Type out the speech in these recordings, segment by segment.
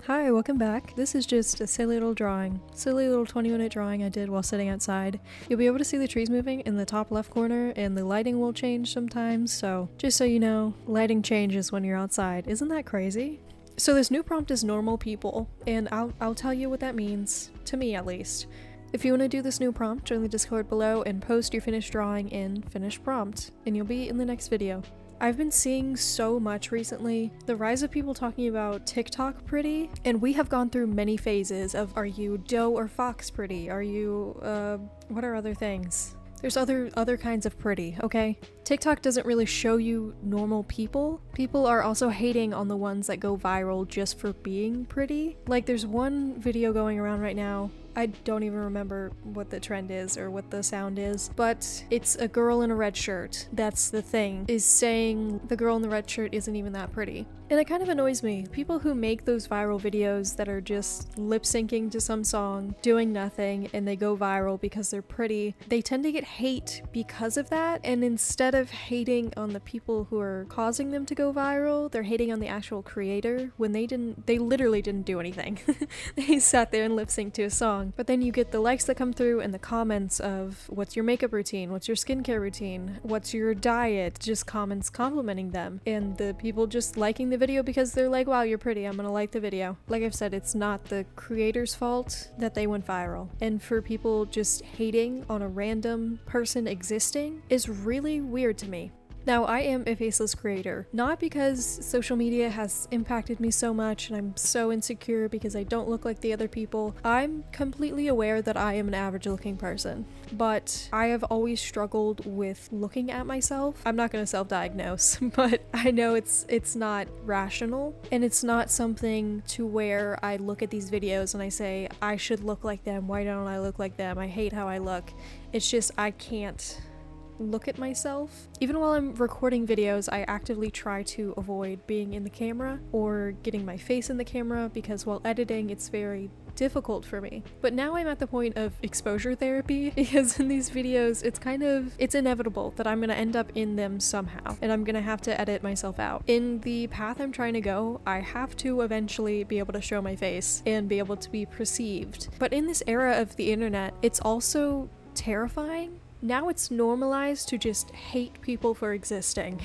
Hi, welcome back. This is just a silly little 20-minute drawing I did while sitting outside. You'll be able to see the trees moving in the top left corner, and the lighting will change sometimes, so just so you know, lighting changes when you're outside. Isn't that crazy? So this new prompt is normal people, and I'll tell you what that means, to me at least. If you want to do this new prompt, join the Discord below and post your finished drawing in finished prompt, and you'll be in the next video. I've been seeing so much recently, the rise of people talking about TikTok pretty, and we have gone through many phases of, are you doe or fox pretty? Are you, what are other things? There's other kinds of pretty, okay? TikTok doesn't really show you normal people. People are also hating on the ones that go viral just for being pretty. Like, there's one video going around right now, I don't even remember what the trend is or what the sound is, but it's a girl in a red shirt, that's the thing, is saying the girl in the red shirt isn't even that pretty. And it kind of annoys me. People who make those viral videos that are just lip syncing to some song, doing nothing, and they go viral because they're pretty, they tend to get hate because of that, and instead of hating on the people who are causing them to go viral, they're hating on the actual creator when they literally didn't do anything. They sat there and lip synced to a song. But then you get the likes that come through and the comments of what's your makeup routine, what's your skincare routine, what's your diet, just comments complimenting them, and the people just liking the video because they're like, wow, you're pretty, I'm gonna like the video. Like I've said, it's not the creator's fault that they went viral, and for people just hating on a random person existing is really weird to me. Now, I am a faceless creator, not because social media has impacted me so much and I'm so insecure because I don't look like the other people. I'm completely aware that I am an average looking person, but I have always struggled with looking at myself. I'm not gonna self-diagnose, but I know it's not rational, and it's not something to where I look at these videos and I say, I should look like them, why don't I look like them, I hate how I look. It's just, I can't look at myself. Even while I'm recording videos, I actively try to avoid being in the camera or getting my face in the camera because while editing it's very difficult for me. But now I'm at the point of exposure therapy because in these videos it's inevitable that I'm gonna end up in them somehow and I'm gonna have to edit myself out. In the path I'm trying to go, I have to eventually be able to show my face and be able to be perceived. But in this era of the internet, it's also terrifying. Now it's normalized to just hate people for existing.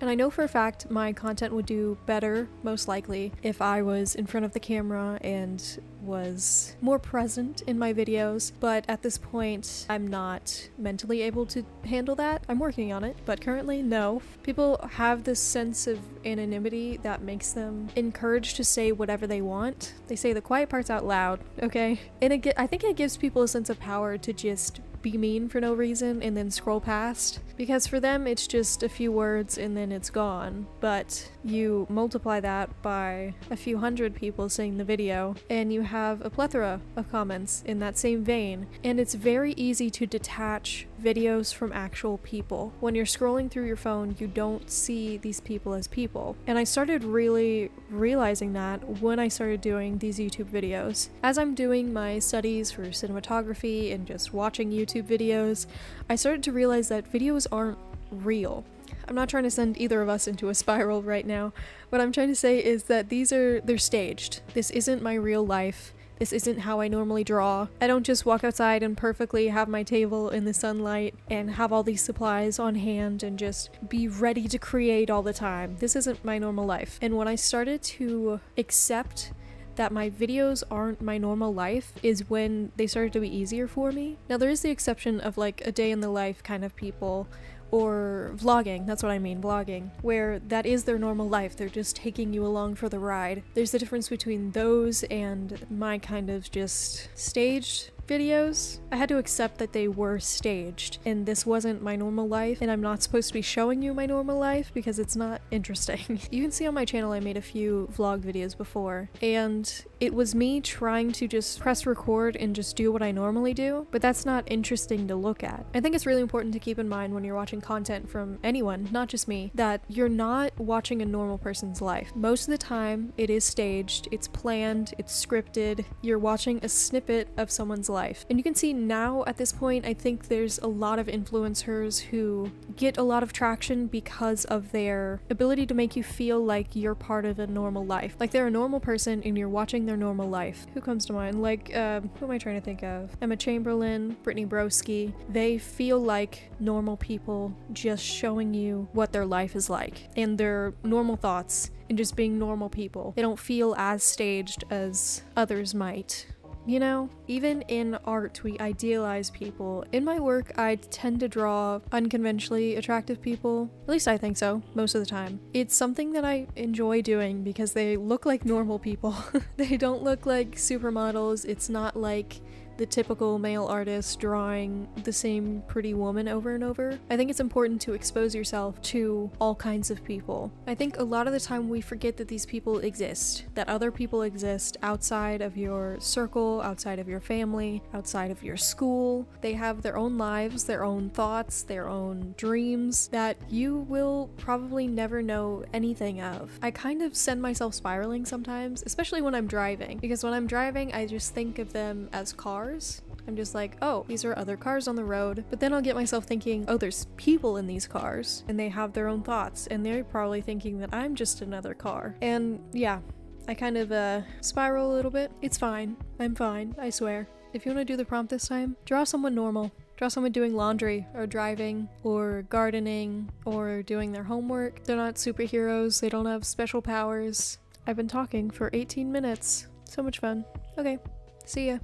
And I know for a fact my content would do better, most likely, if I was in front of the camera and was more present in my videos, but at this point I'm not mentally able to handle that. I'm working on it, but currently no. People have this sense of anonymity that makes them encouraged to say whatever they want. They say the quiet parts out loud, okay? And I think it gives people a sense of power to just be mean for no reason and then scroll past, because for them it's just a few words and then it's gone. But you multiply that by a few hundred people seeing the video and you have a plethora of comments in that same vein, and it's very easy to detach videos from actual people. When you're scrolling through your phone, you don't see these people as people. And I started really realizing that when I started doing these YouTube videos. As I'm doing my studies for cinematography and just watching YouTube videos, I started to realize that videos aren't real. I'm not trying to send either of us into a spiral right now. What I'm trying to say is that they're staged. This isn't my real life. This isn't how I normally draw. I don't just walk outside and perfectly have my table in the sunlight and have all these supplies on hand and just be ready to create all the time. This isn't my normal life. And when I started to accept that my videos aren't my normal life is when they started to be easier for me. Now there is the exception of like a day in the life kind of people, or vlogging, that's what I mean, vlogging, where that is their normal life, they're just taking you along for the ride. There's the difference between those and my kind of just staged videos. I had to accept that they were staged and this wasn't my normal life, and I'm not supposed to be showing you my normal life because it's not interesting. You can see on my channel I made a few vlog videos before, and it was me trying to just press record and just do what I normally do, but that's not interesting to look at. I think it's really important to keep in mind when you're watching content from anyone, not just me, that you're not watching a normal person's life. Most of the time it is staged, it's planned, it's scripted, you're watching a snippet of someone's life. life. And you can see now at this point, I think there's a lot of influencers who get a lot of traction because of their ability to make you feel like you're part of a normal life. Like they're a normal person and you're watching their normal life. Who comes to mind? Like, who am I trying to think of? Emma Chamberlain, Brittany Broski. They feel like normal people just showing you what their life is like and their normal thoughts and just being normal people. They don't feel as staged as others might. You know, even in art, we idealize people. In my work, I tend to draw unconventionally attractive people. At least I think so, most of the time. It's something that I enjoy doing because they look like normal people. They don't look like supermodels. It's not like the typical male artist drawing the same pretty woman over and over. I think it's important to expose yourself to all kinds of people. I think a lot of the time we forget that these people exist, that other people exist outside of your circle, outside of your family, outside of your school. They have their own lives, their own thoughts, their own dreams that you will probably never know anything of. I kind of send myself spiraling sometimes, especially when I'm driving, because when I'm driving, I just think of them as cars. I'm just like, oh, these are other cars on the road. But then I'll get myself thinking, oh, there's people in these cars and they have their own thoughts and they're probably thinking that I'm just another car. And yeah, I kind of spiral a little bit. It's fine. I'm fine, I swear. If you want to do the prompt this time, draw someone normal. Draw someone doing laundry or driving or gardening or doing their homework. They're not superheroes. They don't have special powers. I've been talking for 18 minutes. So much fun. Okay, see ya.